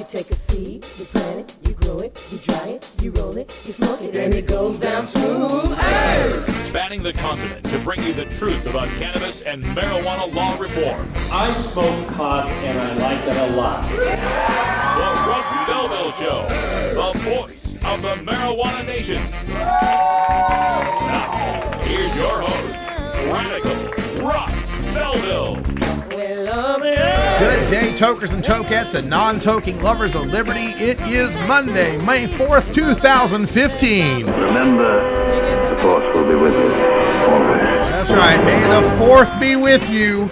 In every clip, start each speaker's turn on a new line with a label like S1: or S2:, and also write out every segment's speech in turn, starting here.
S1: You take a seed, you plant it, you grow it, you dry it, you roll it, you smoke it, and it goes down smooth. Hey!
S2: Spanning the continent to bring you the truth about cannabis and marijuana law reform.
S3: I smoke pot and I like it a lot.
S2: The Russ Belville Show, the voice of the marijuana nation. Now, here's your host, Radical Russ Belville.
S4: Good day, tokers and tokettes and non-toking lovers of liberty. It is Monday, May 4th, 2015.
S5: Remember, the Force will be with you always.
S4: That's right. May the 4th be with you.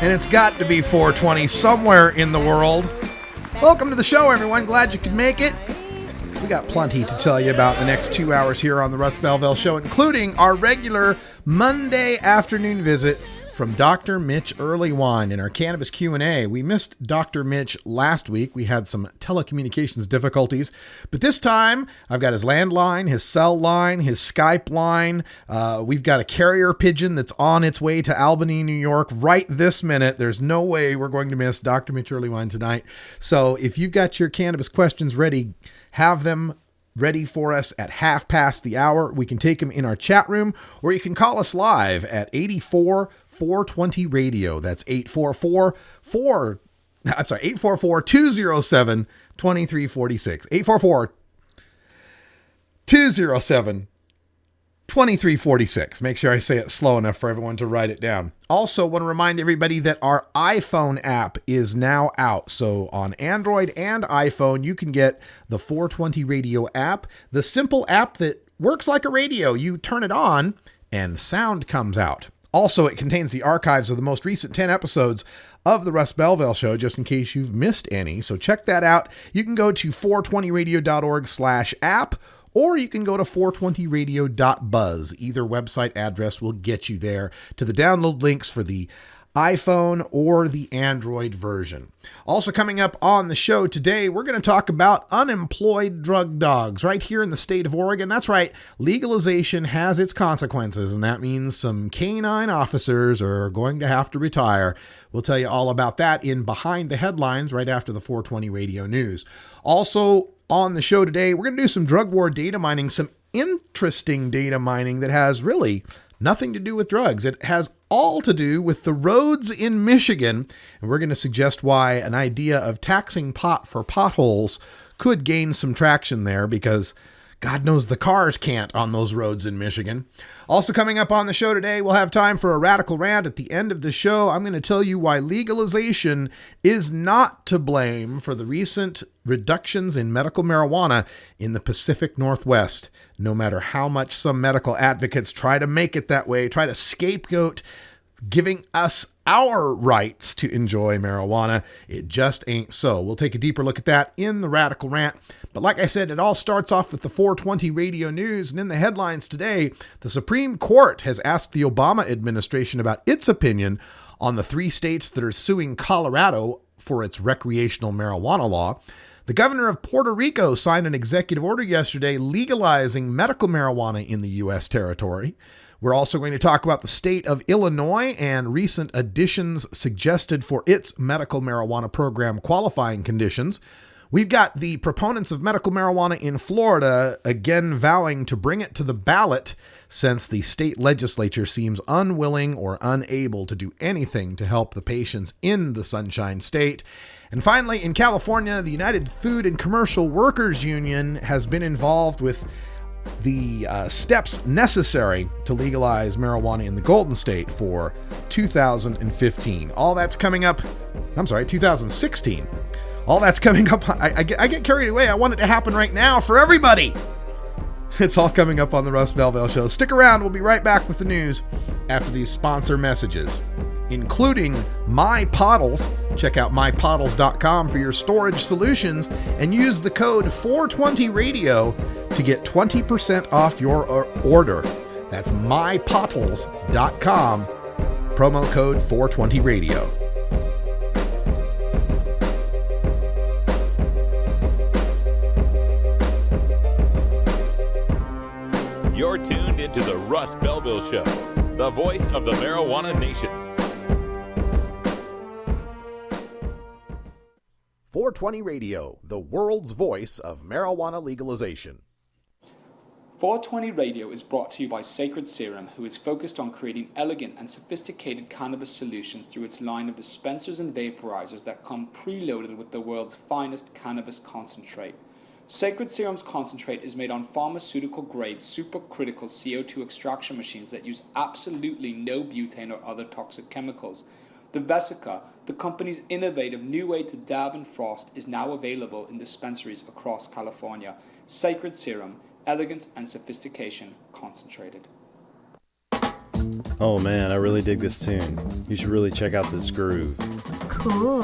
S4: And it's got to be 420 somewhere in the world. Welcome to the show, everyone. Glad you could make it. We got plenty to tell you about the next 2 hours here on the Russ Belville Show, including our regular Monday afternoon visit from Dr. Mitch Earlywine in our Cannabis Q&A. We missed Dr. Mitch last week. We had some telecommunications difficulties, but this time I've got his landline, his cell line, his Skype line. We've got a carrier pigeon that's on its way to Albany, New York right this minute. There's no way we're going to miss Dr. Mitch Earlywine tonight. So if you've got your cannabis questions ready, have them ready for us at 1:30. We can take them in our chat room, or you can call us live at 844-420 radio. That's 844-207-2346. 844-207-2346. Make sure I say it slow enough for everyone to write it down. Also, want to remind everybody that our iPhone app is now out. So on Android and iPhone, you can get the 420 Radio app, the simple app that works like a radio. You turn it on and sound comes out. Also, it contains the archives of the most recent 10 episodes of the Russ Belville Show, just in case you've missed any. So check that out. You can go to 420radio.org/app, or you can go to 420radio.buzz. Either website address will get you there to the download links for the iPhone or the Android version. Also coming up on the show today, we're going to talk about unemployed drug dogs right here in the state of Oregon. That's right, legalization has its consequences, and that means some canine officers are going to have to retire. We'll tell you all about that in Behind the Headlines right after the 420 Radio News. Also on the show today, we're going to do some drug war data mining, some interesting data mining that has really nothing to do with drugs. It has all to do with the roads in Michigan, and we're going to suggest why an idea of taxing pot for potholes could gain some traction there, because God knows the cars can't on those roads in Michigan. Also coming up on the show today, we'll have time for a radical rant. At the end of the show, I'm going to tell you why legalization is not to blame for the recent reductions in medical marijuana in the Pacific Northwest. No matter how much some medical advocates try to make it that way, try to scapegoat giving us our rights to enjoy marijuana, it just ain't so. We'll take a deeper look at that in the Radical Rant. But like I said, it all starts off with the 420 Radio News, and in the headlines today, the Supreme Court has asked the Obama administration about its opinion on the 3 states that are suing Colorado for its recreational marijuana law. The governor of Puerto Rico signed an executive order yesterday legalizing medical marijuana in the U.S. territory. We're also going to talk about the state of Illinois and recent additions suggested for its medical marijuana program qualifying conditions. We've got the proponents of medical marijuana in Florida again vowing to bring it to the ballot, since the state legislature seems unwilling or unable to do anything to help the patients in the Sunshine State. And finally, in California, the United Food and Commercial Workers Union has been involved with the steps necessary to legalize marijuana in the Golden State for 2015. All that's coming up, 2016. All that's coming up. I get carried away. I want it to happen right now for everybody. It's all coming up on the Russ Belville Show. Stick around. We'll be right back with the news after these sponsor messages, including MyPottles. Check out mypottles.com for your storage solutions and use the code 420radio to get 20% off your order. That's mypottles.com, promo code 420radio.
S2: You're tuned into the Russ Belville Show, the voice of the marijuana nation.
S4: 420 Radio, the world's voice of marijuana legalization.
S6: 420 Radio is brought to you by Sacred Serum, who is focused on creating elegant and sophisticated cannabis solutions through its line of dispensers and vaporizers that come preloaded with the world's finest cannabis concentrate. Sacred Serum's concentrate is made on pharmaceutical-grade supercritical CO2 extraction machines that use absolutely no butane or other toxic chemicals. The Vesica, the company's innovative new way to dab and frost, is now available in dispensaries across California. Sacred Serum, elegance and sophistication concentrated.
S7: Oh man, I really dig this tune. You should really check out this groove.
S8: Cool.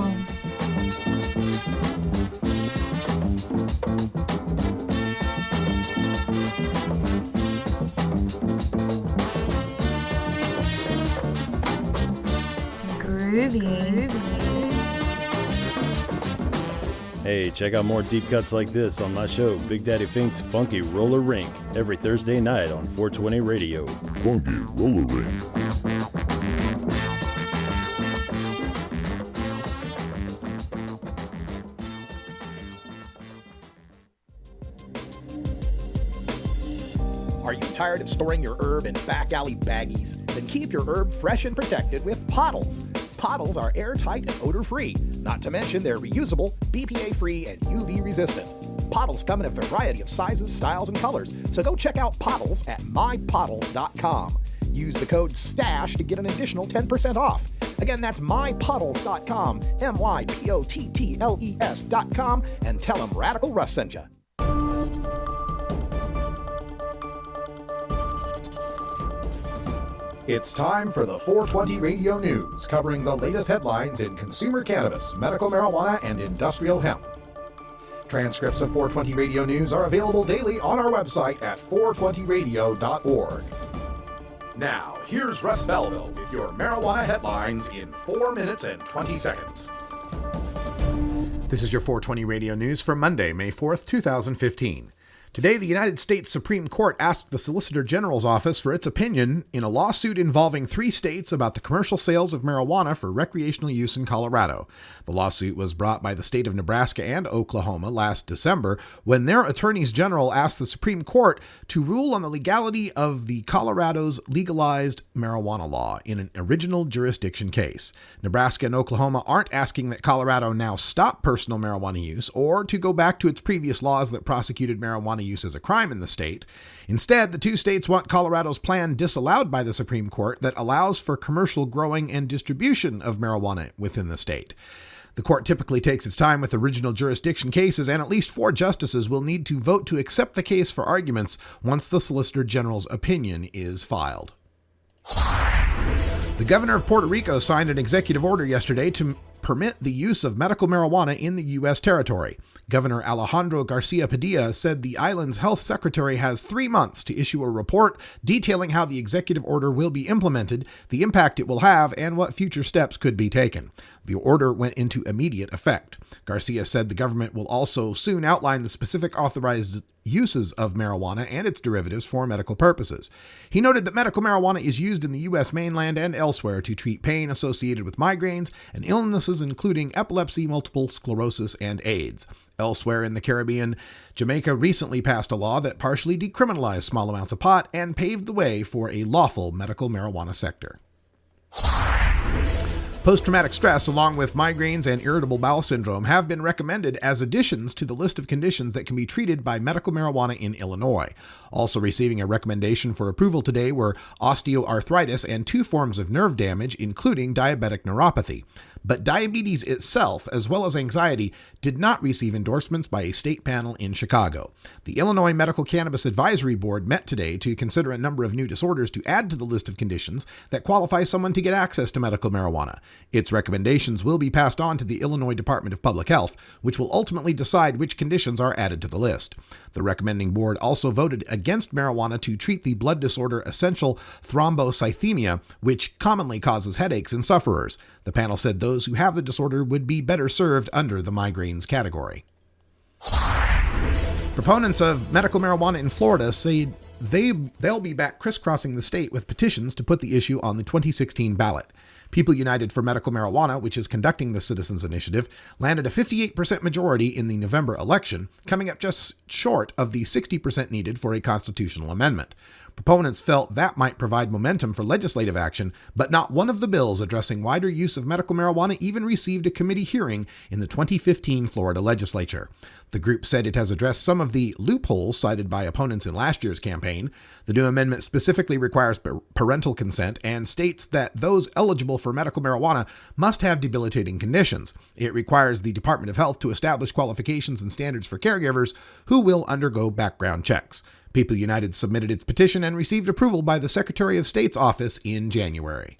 S8: Groovy.
S7: Hey, check out more deep cuts like this on my show, Big Daddy Fink's Funky Roller Rink, every Thursday night on 420 Radio.
S2: Funky Roller Rink.
S4: Are you tired of storing your herb in back alley baggies? Then keep your herb fresh and protected with Pottles. Pottles are airtight and odor-free. Not to mention they're reusable, BPA-free, and UV-resistant. Pottles come in a variety of sizes, styles, and colors, so go check out Pottles at mypottles.com. Use the code STASH to get an additional 10% off. Again, that's mypottles.com, mypottles.com, and tell them Radical Russ sent you. It's time for the 420 Radio News, covering the latest headlines in consumer cannabis, medical marijuana, and industrial hemp. Transcripts of 420 Radio News are available daily on our website at 420radio.org. Now, here's Russ Belville with your marijuana headlines in 4 minutes and 20 seconds. This is your 420 Radio News for Monday, May 4th, 2015. Today, the United States Supreme Court asked the Solicitor General's office for its opinion in a lawsuit involving 3 states about the commercial sales of marijuana for recreational use in Colorado. The lawsuit was brought by the state of Nebraska and Oklahoma last December when their attorneys general asked the Supreme Court to rule on the legality of the Colorado's legalized marijuana law in an original jurisdiction case. Nebraska and Oklahoma aren't asking that Colorado now stop personal marijuana use or to go back to its previous laws that prosecuted marijuana use as a crime in the state. Instead, the 2 states want Colorado's plan disallowed by the Supreme Court that allows for commercial growing and distribution of marijuana within the state. The court typically takes its time with original jurisdiction cases, and at least 4 justices will need to vote to accept the case for arguments once the Solicitor General's opinion is filed. The governor of Puerto Rico signed an executive order yesterday to permit the use of medical marijuana in the U.S. territory. Governor Alejandro Garcia Padilla said the island's health secretary has 3 months to issue a report detailing how the executive order will be implemented, the impact it will have, and what future steps could be taken. The order went into immediate effect. Garcia said the government will also soon outline the specific authorized uses of marijuana and its derivatives for medical purposes. He noted that medical marijuana is used in the U.S. mainland and elsewhere to treat pain associated with migraines and illnesses including epilepsy, multiple sclerosis, and AIDS. Elsewhere in the Caribbean, Jamaica recently passed a law that partially decriminalized small amounts of pot and paved the way for a lawful medical marijuana sector. Post-traumatic stress, along with migraines and irritable bowel syndrome, have been recommended as additions to the list of conditions that can be treated by medical marijuana in Illinois. Also receiving a recommendation for approval today were osteoarthritis and 2 forms of nerve damage, including diabetic neuropathy. But diabetes itself, as well as anxiety, did not receive endorsements by a state panel in Chicago. The Illinois Medical Cannabis Advisory Board met today to consider a number of new disorders to add to the list of conditions that qualify someone to get access to medical marijuana. Its recommendations will be passed on to the Illinois Department of Public Health, which will ultimately decide which conditions are added to the list. The recommending board also voted against marijuana to treat the blood disorder essential thrombocythemia, which commonly causes headaches in sufferers. The panel said those who have the disorder would be better served under the migraines category. Proponents of medical marijuana in Florida say they'll be back crisscrossing the state with petitions to put the issue on the 2016 ballot. People United for Medical Marijuana, which is conducting the citizens' initiative, landed a 58% majority in the November election, coming up just short of the 60% needed for a constitutional amendment. Proponents felt that might provide momentum for legislative action, but not one of the bills addressing wider use of medical marijuana even received a committee hearing in the 2015 Florida legislature. The group said it has addressed some of the loopholes cited by opponents in last year's campaign. The new amendment specifically requires parental consent and states that those eligible for medical marijuana must have debilitating conditions. It requires the Department of Health to establish qualifications and standards for caregivers who will undergo background checks. People United submitted its petition and received approval by the Secretary of State's office in January.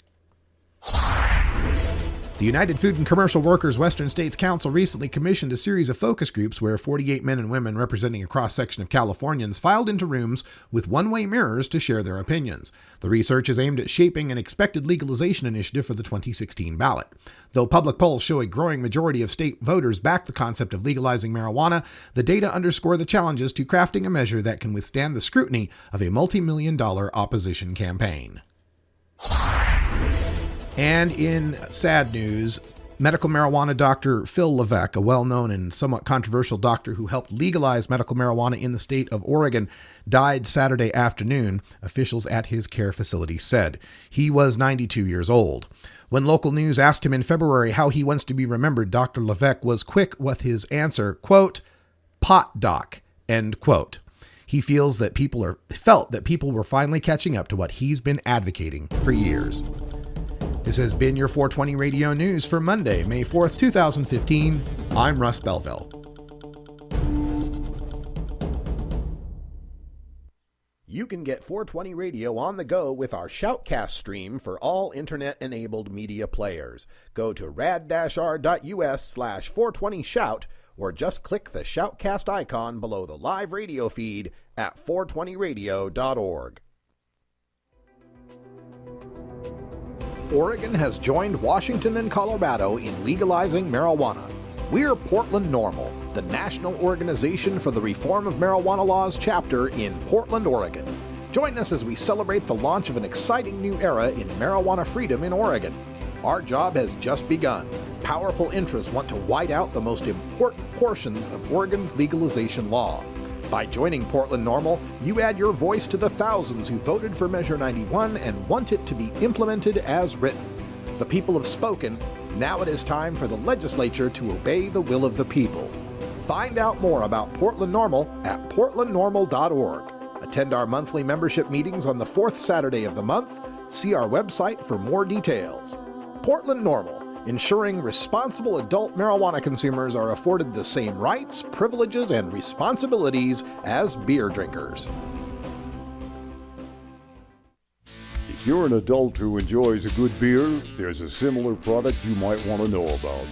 S4: The United Food and Commercial Workers Western States Council recently commissioned a series of focus groups where 48 men and women representing a cross-section of Californians filed into rooms with one-way mirrors to share their opinions. The research is aimed at shaping an expected legalization initiative for the 2016 ballot. Though public polls show a growing majority of state voters back the concept of legalizing marijuana, the data underscore the challenges to crafting a measure that can withstand the scrutiny of a multi-million-dollar opposition campaign. And in sad news, medical marijuana doctor Phil Levesque, a well-known and somewhat controversial doctor who helped legalize medical marijuana in the state of Oregon, died Saturday afternoon, officials at his care facility said. He was 92 years old. When local news asked him in February how he wants to be remembered, Dr. Levesque was quick with his answer, quote, "pot doc," end quote. He felt that people were finally catching up to what he's been advocating for years. This has been your 420 Radio News for Monday, May 4th, 2015. I'm Russ Belville. You can get 420 Radio on the go with our Shoutcast stream for all internet-enabled media players. Go to rad-r.us/420shout or just click the Shoutcast icon below the live radio feed at 420radio.org. Oregon has joined Washington and Colorado in legalizing marijuana. We're Portland NORML, the national organization for the reform of marijuana laws chapter in Portland, Oregon. Join us as we celebrate the launch of an exciting new era in marijuana freedom in Oregon. Our job has just begun. Powerful interests want to white out the most important portions of Oregon's legalization law. By joining Portland NORML, you add your voice to the thousands who voted for Measure 91 and want it to be implemented as written. The people have spoken. Now it is time for the legislature to obey the will of the people. Find out more about Portland NORML at portlandnormal.org. Attend our monthly membership meetings on the fourth Saturday of the month. See our website for more details. Portland NORML, ensuring responsible adult marijuana consumers are afforded the same rights, privileges, and responsibilities as beer drinkers.
S8: If you're an adult who enjoys a good beer, there's a similar product you might want to know about.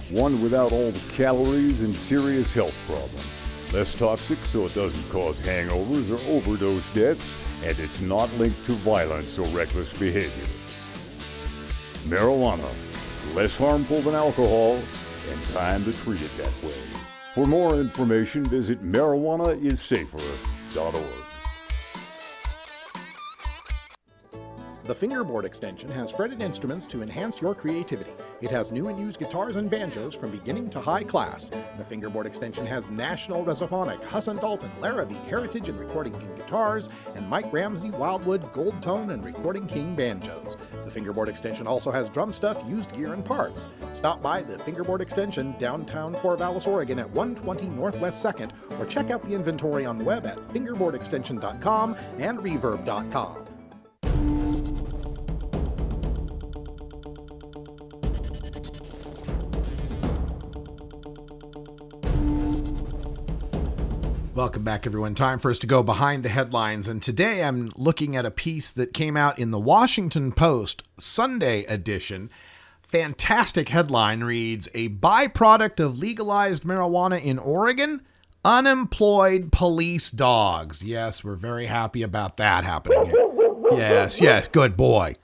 S8: One without all the calories and serious health problems. Less toxic so it doesn't cause hangovers or overdose deaths, and it's not linked to violence or reckless behavior. Marijuana. Less harmful than alcohol, and time to treat it that way. For more information, visit marijuanaissafer.org.
S4: The Fingerboard extension has fretted instruments to enhance your creativity. It has new and used guitars and banjos from beginning to high class. The Fingerboard extension has National Resophonic, Husson Dalton, Larrabee, Heritage and Recording King guitars, and Mike Ramsey, Wildwood, Gold Tone and Recording King banjos. The Fingerboard extension also has drum stuff, used gear, and parts. Stop by the Fingerboard extension, downtown Corvallis, Oregon at 120 Northwest 2nd, or check out the inventory on the web at fingerboardextension.com and reverb.com. Welcome back, everyone. Time for us to go behind the headlines. And today I'm looking at a piece that came out in the Washington Post Sunday edition. Fantastic headline reads, "A byproduct of legalized marijuana in Oregon, unemployed police dogs." Yes, we're very happy about that happening here. Yes, good boy.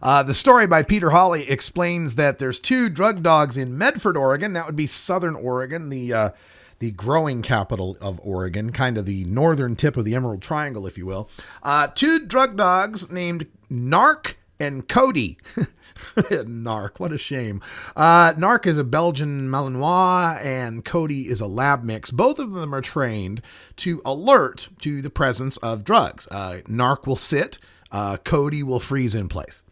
S4: The story by Peter Hawley explains that there's 2 drug dogs in Medford, Oregon. That would be Southern Oregon, the growing capital of Oregon, kind of the northern tip of the Emerald Triangle, if you will. 2 drug dogs named Narc and Cody. Narc, what a shame. Narc is a Belgian Malinois and Cody is a lab mix. Both of them are trained to alert to the presence of drugs. Narc will sit, Cody will freeze in place.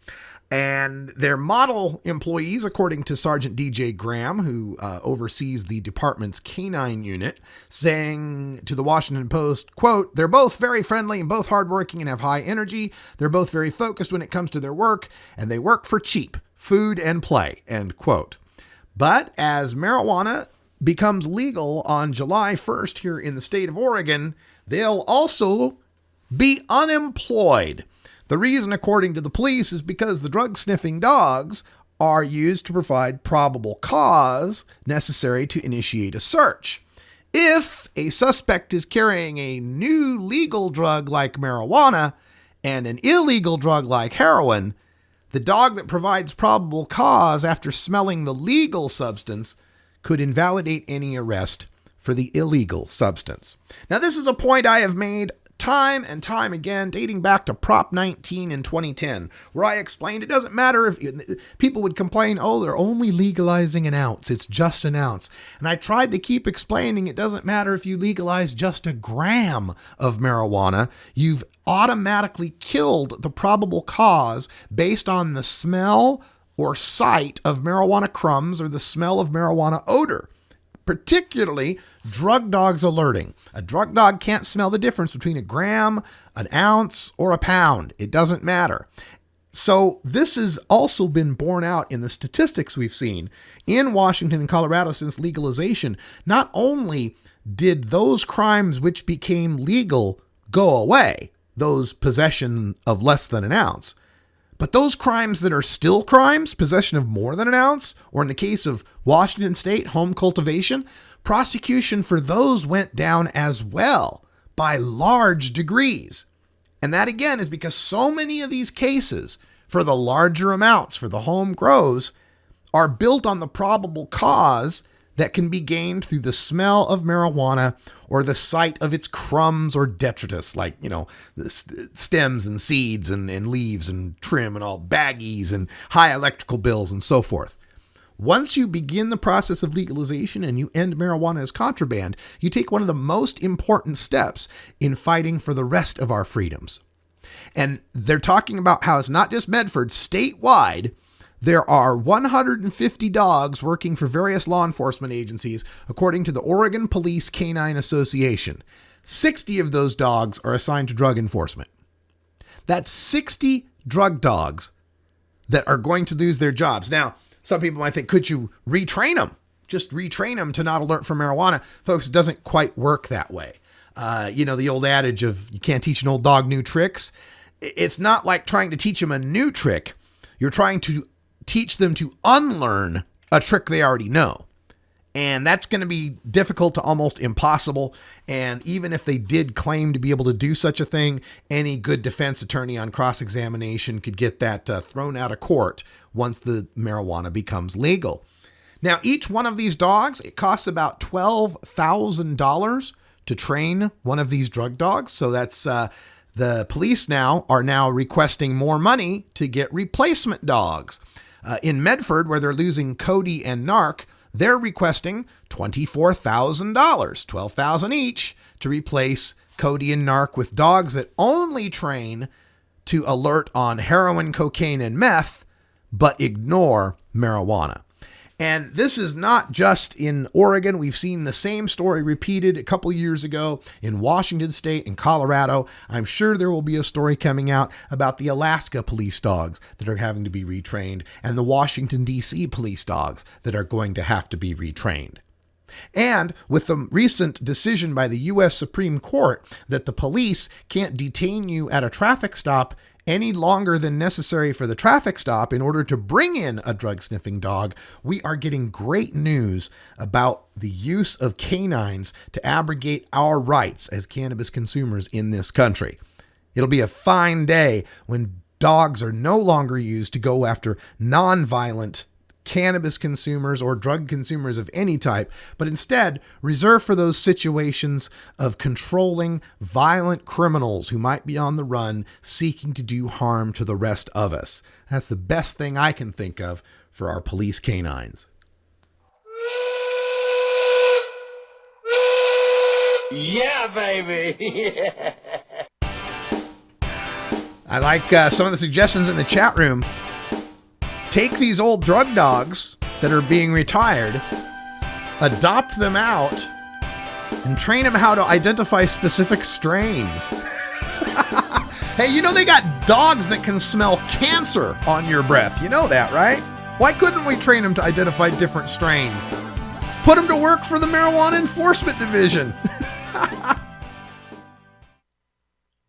S4: And their model employees, according to Sergeant DJ Graham, who oversees the department's canine unit, saying to the Washington Post, quote, "They're both very friendly and both hardworking and have high energy. They're both very focused when it comes to their work, and they work for cheap, food and play," end quote. But as marijuana becomes legal on July 1st here in the state of Oregon, they'll also be unemployed. The reason, according to the police, is because the drug-sniffing dogs are used to provide probable cause necessary to initiate a search. If a suspect is carrying a new legal drug like marijuana and an illegal drug like heroin, the dog that provides probable cause after smelling the legal substance could invalidate any arrest for the illegal substance. Now, this is a point I have made time and time again, dating back to Prop 19 in 2010, where I explained it doesn't matter if people would complain, oh, they're only legalizing an ounce. It's just an ounce. And I tried to keep explaining it doesn't matter if you legalize just a gram of marijuana. You've automatically killed the probable cause based on the smell or sight of marijuana crumbs or the smell of marijuana odor. Particularly drug dogs alerting. A drug dog can't smell the difference between a gram, an ounce, or a pound. It doesn't matter. So this has also been borne out in the statistics we've seen in Washington and Colorado since legalization. Not only did those crimes which became legal go away, those possession of less than an ounce, but those crimes that are still crimes, possession of more than an ounce, or in the case of Washington State, home cultivation, prosecution for those went down as well by large degrees. And that again is because so many of these cases for the larger amounts, for the home grows, are built on the probable cause that can be gained through the smell of marijuana or the sight of its crumbs or detritus, like, the stems and seeds and leaves and trim and all baggies and high electrical bills and so forth. Once you begin the process of legalization and you end marijuana as contraband, you take one of the most important steps in fighting for the rest of our freedoms. And they're talking about how it's not just Medford, statewide, there are 150 dogs working for various law enforcement agencies, according to the Oregon Police Canine Association. 60 of those dogs are assigned to drug enforcement. That's 60 drug dogs that are going to lose their jobs. Now, some people might think, could you retrain them? Just retrain them to not alert for marijuana. Folks, it doesn't quite work that way. The old adage of you can't teach an old dog new tricks. It's not like trying to teach them a new trick. You're trying to teach them to unlearn a trick they already know. And that's going to be difficult to almost impossible. And even if they did claim to be able to do such a thing, any good defense attorney on cross-examination could get that thrown out of court once the marijuana becomes legal. Now, each one of these dogs, it costs about $12,000 to train one of these drug dogs. So that's the police are now requesting more money to get replacement dogs. In Medford, where they're losing Cody and Narc, they're requesting $24,000, $12,000 each, to replace Cody and Narc with dogs that only train to alert on heroin, cocaine, and meth, but ignore marijuana. And this is not just in Oregon. We've seen the same story repeated a couple years ago in Washington State and Colorado. I'm sure there will be a story coming out about the Alaska police dogs that are having to be retrained and the Washington, D.C. police dogs that are going to have to be retrained. And with the recent decision by the U.S. Supreme Court that the police can't detain you at a traffic stop any longer than necessary for the traffic stop in order to bring in a drug-sniffing dog, we are getting great news about the use of canines to abrogate our rights as cannabis consumers in this country. It'll be a fine day when dogs are no longer used to go after non-violent cannabis consumers or drug consumers of any type, but instead reserved for those situations of controlling violent criminals who might be on the run seeking to do harm to the rest of us. That's the best thing I can think of for our police canines.
S2: Yeah, baby.
S4: I like some of the suggestions in the chat room. Take these old drug dogs that are being retired, adopt them out, and train them how to identify specific strains. Hey, you know they got dogs that can smell cancer on your breath. You know that, right? Why couldn't we train them to identify different strains? Put them to work for the Marijuana Enforcement Division.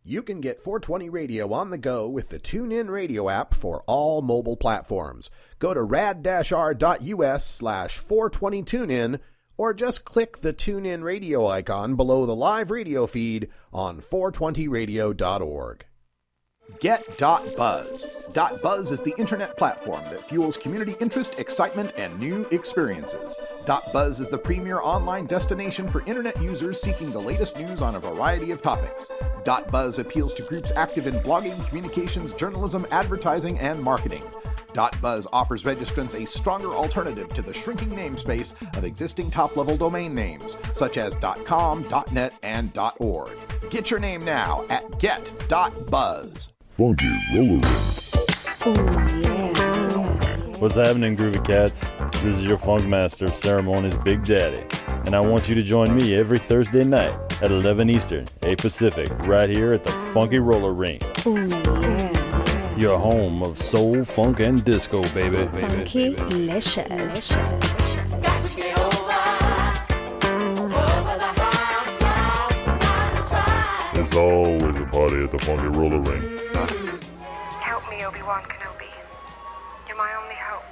S4: You can get 420 Radio on the go with the TuneIn Radio app for all mobile platforms. Go to rad-r.us/420tunein or just click the TuneIn Radio icon below the live radio feed on 420radio.org. Get.Buzz. .Buzz is the internet platform that fuels community interest, excitement, and new experiences. .Buzz is the premier online destination for internet users seeking the latest news on a variety of topics. .Buzz appeals to groups active in blogging, communications, journalism, advertising, and marketing. .Buzz offers registrants a stronger alternative to the shrinking namespace of existing top-level domain names, such as .com, .net, and .org. Get your name now at get.buzz.
S8: Funky roller ring.
S7: What's happening, Groovy Cats? This is your Funk Master of Ceremonies, Big Daddy, and I want you to join me every Thursday night at 11 Eastern, 8 Pacific, right here at the Funky Roller Ring. Your home of soul, funk, and disco, baby.
S9: Funky-licious.
S8: There's always a party at the Funky Roller Ring.
S10: Help me, Obi-Wan Kenobi. You're my only hope.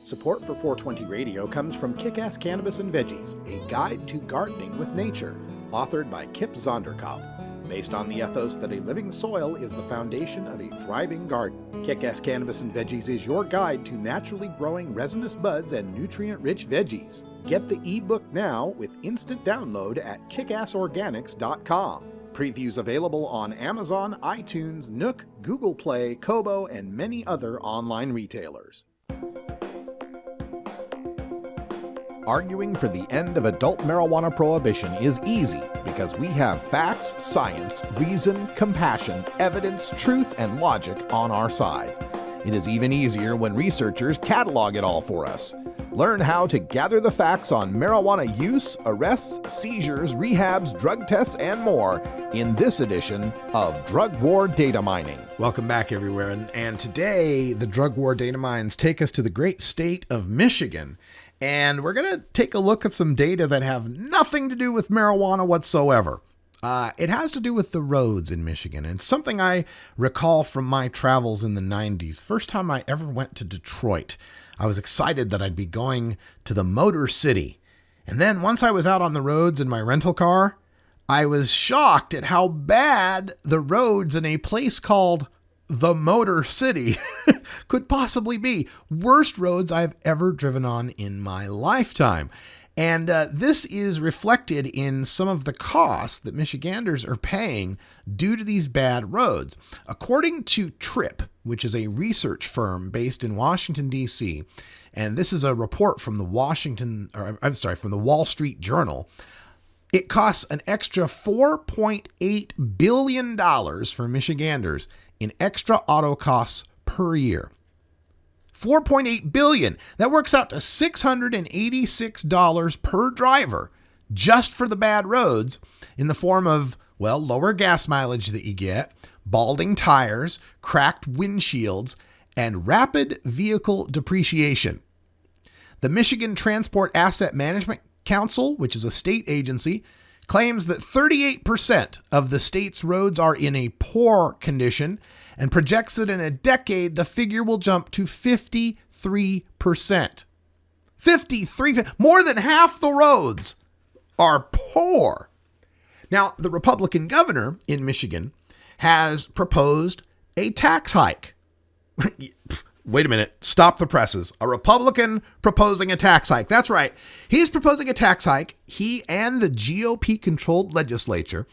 S4: Support for 420 Radio comes from Kick-Ass Cannabis and Veggies, a guide to gardening with nature, authored by Kip Zonderkopf. Based on the ethos that a living soil is the foundation of a thriving garden, Kick-Ass Cannabis and Veggies is your guide to naturally growing resinous buds and nutrient-rich veggies. Get the ebook now with instant download at kickassorganics.com. Previews available on Amazon, iTunes, Nook, Google Play, Kobo, and many other online retailers. Arguing for the end of adult marijuana prohibition is easy because we have facts, science, reason, compassion, evidence, truth, and logic on our side. It is even easier when researchers catalog it all for us. Learn how to gather the facts on marijuana use, arrests, seizures, rehabs, drug tests, and more in this edition of Drug War Data Mining. Welcome back, everyone. And today, the Drug War Data Mines take us to the great state of Michigan. And we're going to take a look at some data that have nothing to do with marijuana whatsoever. It has to do with the roads in Michigan. And it's something I recall from my travels in the 90s. First time I ever went to Detroit, I was excited that I'd be going to the Motor City. And then once I was out on the roads in my rental car, I was shocked at how bad the roads in a place called the Motor City could possibly be. Worst roads I've ever driven on in my lifetime. And this is reflected in some of the costs that Michiganders are paying due to these bad roads. According to TRIP, which is a research firm based in Washington, D.C., and this is a report from the Wall Street Journal, it costs an extra $4.8 billion for Michiganders in extra auto costs per year. $4.8 billion. That works out to $686 per driver just for the bad roads in the form of, well, lower gas mileage that you get, balding tires, cracked windshields, and rapid vehicle depreciation. The Michigan Transport Asset Management Council, which is a state agency, claims that 38% of the state's roads are in a poor condition and projects that in a decade, the figure will jump to 53%. 53%, more than half the roads are poor. Now, the Republican governor in Michigan has proposed a tax hike. wait a minute, stop the presses. A Republican proposing a tax hike. That's right. He's proposing a tax hike. He and the GOP-controlled legislature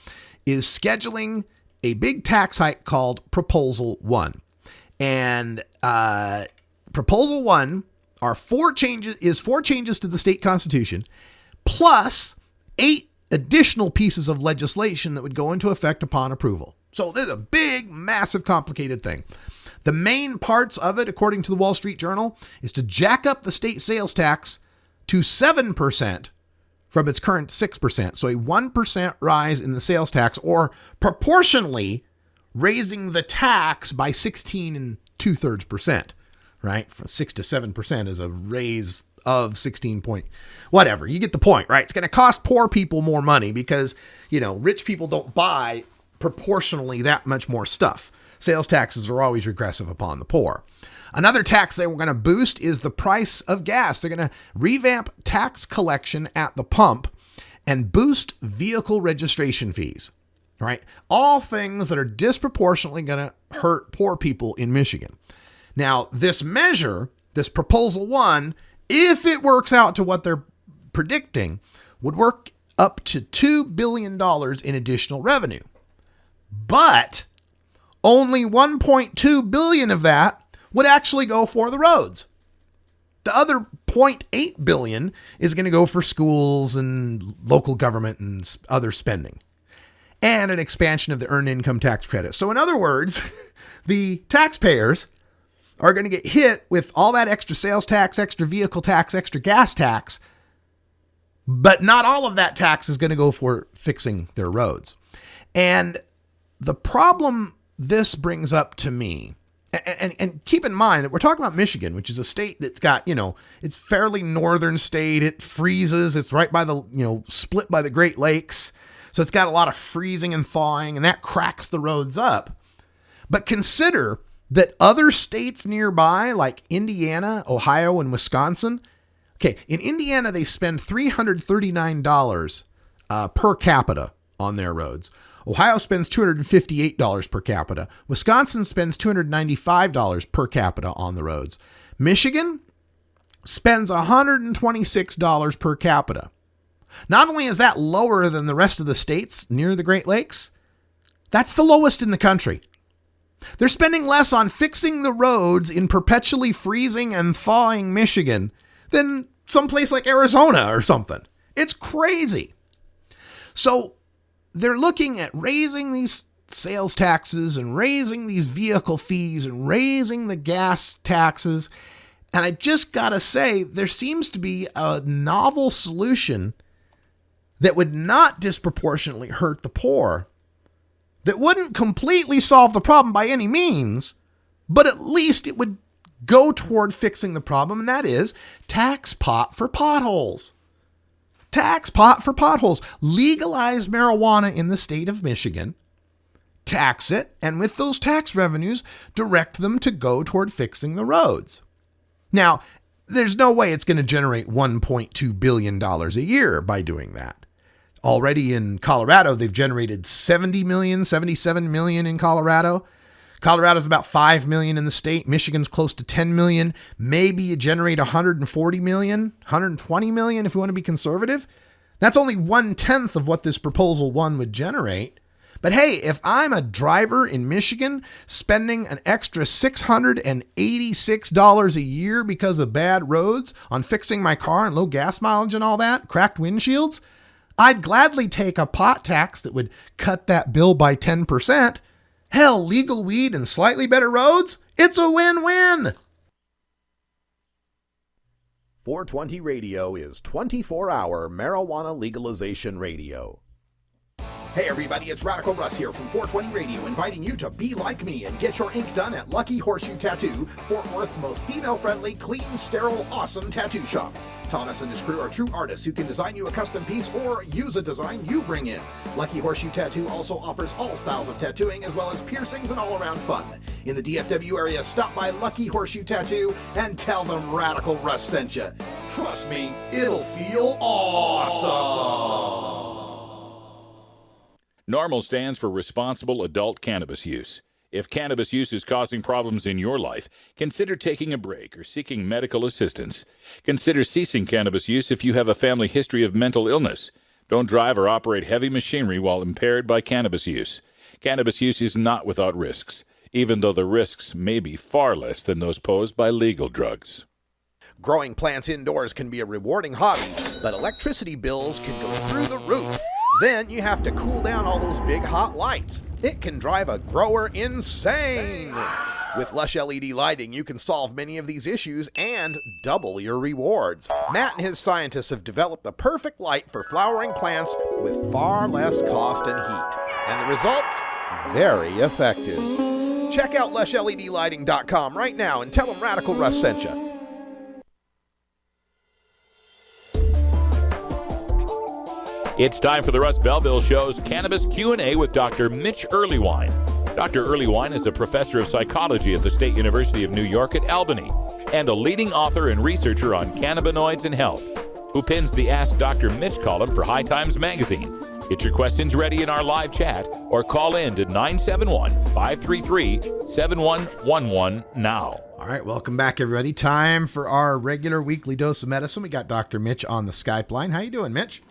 S4: is scheduling a big tax hike called Proposal 1. And Proposal 1 are four changes to the state constitution, plus 8 additional pieces of legislation that would go into effect upon approval. So there's a big, massive, complicated thing. The main parts of it, according to the Wall Street Journal, is to jack up the state sales tax to 7% from its current 6%. So a 1% rise in the sales tax, or proportionally raising the tax by 16 2/3%, right? From 6 to 7% is a raise of 16 point, whatever. You get the point, right? It's going to cost poor people more money because, rich people don't buy proportionally that much more stuff. Sales taxes are always regressive upon the poor. Another tax they were going to boost is the price of gas. They're going to revamp tax collection at the pump and boost vehicle registration fees, right? All things that are disproportionately going to hurt poor people in Michigan. Now, this measure, this Proposal 1, if it works out to what they're predicting, would work up to $2 billion in additional revenue. But only $1.2 billion of that would actually go for the roads. The other $0.8 billion is going to go for schools and local government and other spending, and an expansion of the earned income tax credit. So in other words, the taxpayers are going to get hit with all that extra sales tax, extra vehicle tax, extra gas tax, but not all of that tax is going to go for fixing their roads. And the problem this brings up to me, and keep in mind that we're talking about Michigan, which is a state that's got, it's fairly northern state. It freezes. It's right by the, split by the Great Lakes. So it's got a lot of freezing and thawing, and that cracks the roads up. But consider that other states nearby, like Indiana, Ohio, and Wisconsin, okay, in Indiana, they spend $339 per capita on their roads. Ohio spends $258 per capita. Wisconsin spends $295 per capita on the roads. Michigan spends $126 per capita. Not only is that lower than the rest of the states near the Great Lakes, that's the lowest in the country. They're spending less on fixing the roads in perpetually freezing and thawing Michigan than someplace like Arizona or something. It's crazy. So they're looking at raising these sales taxes and raising these vehicle fees and raising the gas taxes. And I just got to say, there seems to be a novel solution that would not disproportionately hurt the poor, that wouldn't completely solve the problem by any means, but at least it would go toward fixing the problem, and that is tax pot for potholes. Tax pot for potholes. Legalize marijuana in the state of Michigan, tax it, and with those tax revenues, direct them to go toward fixing the roads. Now, there's no way it's going to generate $1.2 billion a year by doing that. Already in Colorado, they've generated 70 million, 77 million in Colorado. Colorado's about 5 million in the state. Michigan's close to 10 million. Maybe you generate 140 million, 120 million if you want to be conservative. That's only 1/10 of what this Proposal 1 would generate. But hey, if I'm a driver in Michigan spending an extra $686 a year because of bad roads on fixing my car and low gas mileage and all that, cracked windshields, I'd gladly take a pot tax that would cut that bill by 10%. Hell, legal weed and slightly better roads? It's a win-win. 420 Radio is 24-hour marijuana legalization radio. Hey everybody, it's Radical Russ here from 420 Radio, inviting you to be like me and get your ink done at Lucky Horseshoe Tattoo, Fort Worth's most female-friendly, clean, sterile, awesome tattoo shop. Thomas and his crew are true artists who can design you a custom piece or use a design you bring in. Lucky Horseshoe Tattoo also offers all styles of tattooing as well as piercings and all-around fun. In the DFW area, stop by Lucky Horseshoe Tattoo and tell them Radical Russ sent you. Trust me, it'll feel awesome.
S2: NORML stands for Responsible Adult Cannabis Use. If cannabis use is causing problems in your life, consider taking a break or seeking medical assistance. Consider ceasing cannabis use if you have a family history of mental illness. Don't drive or operate heavy machinery while impaired by cannabis use. Cannabis use is not without risks, even though the risks may be far less than those posed by legal drugs.
S4: Growing plants indoors can be a rewarding hobby, but electricity bills can go through the roof. Then you have to cool down all those big hot lights. It can drive a grower insane. With Lush LED lighting, you can solve many of these issues and double your rewards. Matt and his scientists have developed the perfect light for flowering plants with far less cost and heat. And the results? Very effective. Check out lushledlighting.com right now and tell them Radical Russ sent you.
S2: It's time for the Russ Belville Show's Cannabis Q&A with Dr. Mitch Earlywine. Dr. Earlywine is a professor of psychology at the State University of New York at Albany and a leading author and researcher on cannabinoids and health, who pins the Ask Dr. Mitch column for High Times magazine. Get your questions ready in our live chat or call in to 971-533-7111 now.
S4: All right, welcome back, everybody. Time for our regular weekly dose of medicine. We got Dr. Mitch on the Skype line. How you doing, Mitch?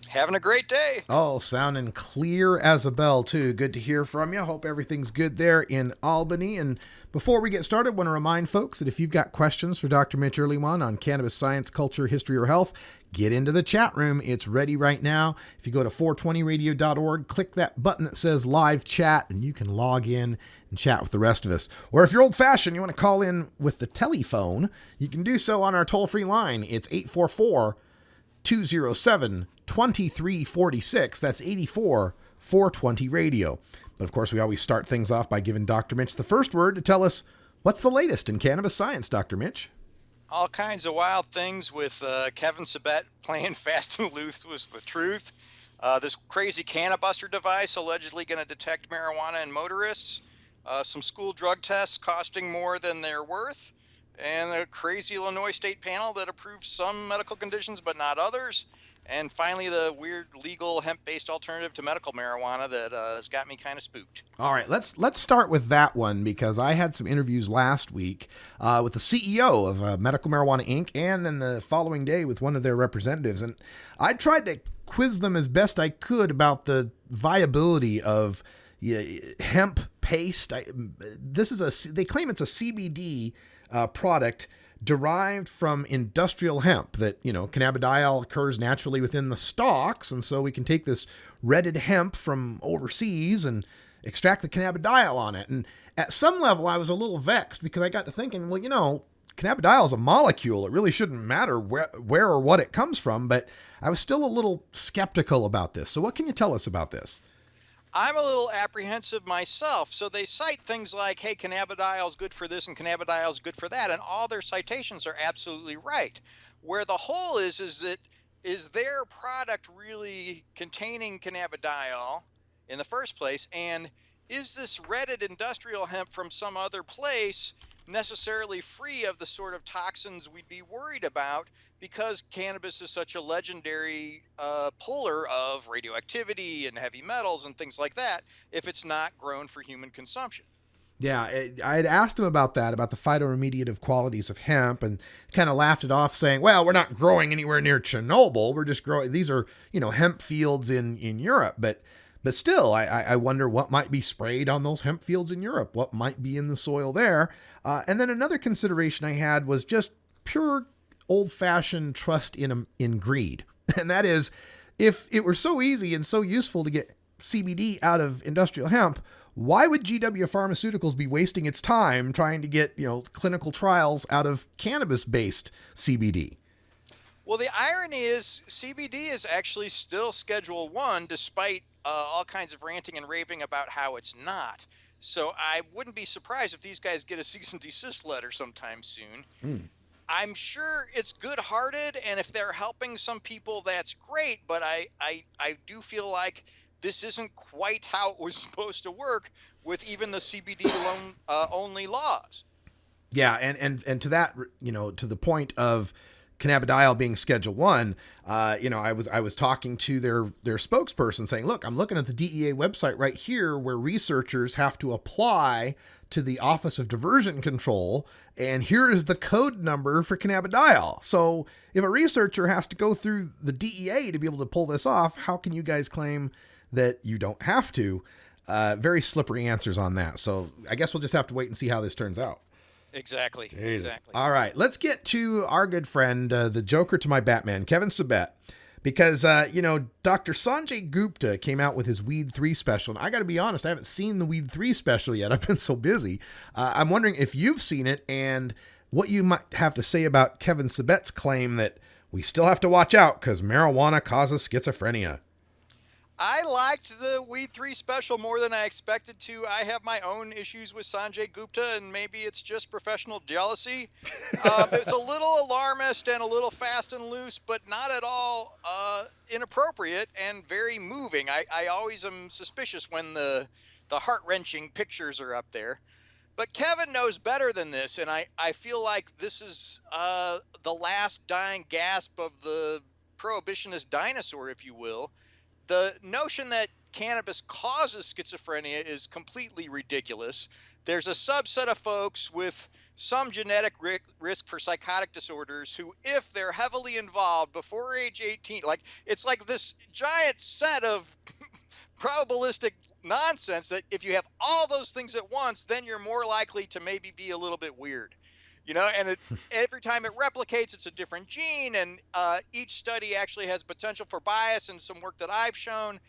S11: Having a great day.
S4: Oh, sounding clear as a bell, too. Good to hear from you. Hope everything's good there in Albany. And before we get started, I want to remind folks that if you've got questions for Dr. Mitch Earlywine on cannabis science, culture, history, or health, get into the chat room. It's ready right now. If you go to 420radio.org, click that button that says live chat, and you can log in and chat with the rest of us. Or if you're old-fashioned, you want to call in with the telephone, you can do so on our toll-free line. It's 844-207-2346. That's 84-420-radio. But of course, we always start things off by giving Dr. Mitch the first word to tell us what's the latest in cannabis science, Dr. Mitch.
S11: All kinds of wild things with Kevin Sabet playing fast and loose with the truth. This crazy cannabuster device allegedly going to detect marijuana in motorists. Some school drug tests costing more than they're worth. And a crazy Illinois state panel that approves some medical conditions but not others. And finally, the weird legal hemp-based alternative to medical marijuana that has got me kind of spooked.
S4: All right, let's start with that one, because I had some interviews last week with the CEO of Medical Marijuana Inc. and then the following day with one of their representatives. And I tried to quiz them as best I could about the viability of hemp paste. They claim it's a CBD product derived from industrial hemp, that, cannabidiol occurs naturally within the stalks. And so we can take this redded hemp from overseas and extract the cannabidiol on it. And at some level, I was a little vexed because I got to thinking, well, cannabidiol is a molecule. It really shouldn't matter where or what it comes from. But I was still a little skeptical about this. So what can you tell us about this?
S11: I'm a little apprehensive myself. So they cite things like, hey, cannabidiol is good for this and cannabidiol is good for that. And all their citations are absolutely right. Where the hole is that is their product really containing cannabidiol in the first place? And is this redded industrial hemp from some other place necessarily free of the sort of toxins we'd be worried about, because cannabis is such a legendary puller of radioactivity and heavy metals and things like that, if it's not grown for human consumption?
S4: Yeah, I had asked him about that, about the phytoremediative qualities of hemp, and kind of laughed it off saying, well, we're not growing anywhere near Chernobyl. We're just growing, these are, hemp fields in Europe. But still, I wonder what might be sprayed on those hemp fields in Europe, what might be in the soil there. And then another consideration I had was just pure old-fashioned trust in greed. And that is, if it were so easy and so useful to get CBD out of industrial hemp, why would GW Pharmaceuticals be wasting its time trying to get, clinical trials out of cannabis-based CBD?
S11: Well, the irony is CBD is actually still Schedule 1, despite all kinds of ranting and raving about how it's not. So I wouldn't be surprised if these guys get a cease and desist letter sometime soon. I'm sure it's good-hearted, and if they're helping some people, that's great. But I do feel like this isn't quite how it was supposed to work with even the CBD only laws.
S4: Yeah, and to that, to the point of cannabidiol being Schedule 1, I was talking to their spokesperson saying, look, I'm looking at the DEA website right here where researchers have to apply to the Office of Diversion Control, and here is the code number for cannabidiol. So if a researcher has to go through the DEA to be able to pull this off, how can you guys claim that you don't have to? Very slippery answers on that. So I guess we'll just have to wait and see how this turns out.
S11: Exactly.
S4: Jesus.
S11: Exactly.
S4: All right, let's get to our good friend, the Joker to my Batman, Kevin Sabet. Because, Dr. Sanjay Gupta came out with his Weed 3 special. And I got to be honest, I haven't seen the Weed 3 special yet. I've been so busy. I'm wondering if you've seen it and what you might have to say about Kevin Sabet's claim that we still have to watch out because marijuana causes schizophrenia.
S11: I liked the Weed 3 special more than I expected to. I have my own issues with Sanjay Gupta, and maybe it's just professional jealousy. It's a little alarmist and a little fast and loose, but not at all inappropriate and very moving. I always am suspicious when the heart-wrenching pictures are up there. But Kevin knows better than this, and I feel like this is the last dying gasp of the prohibitionist dinosaur, if you will. The notion that cannabis causes schizophrenia is completely ridiculous. There's a subset of folks with some genetic risk for psychotic disorders who, if they're heavily involved before age 18, it's like this giant set of probabilistic nonsense that if you have all those things at once, then you're more likely to maybe be a little bit weird. And every time it replicates, it's a different gene, and each study actually has potential for bias in some work that I've shown.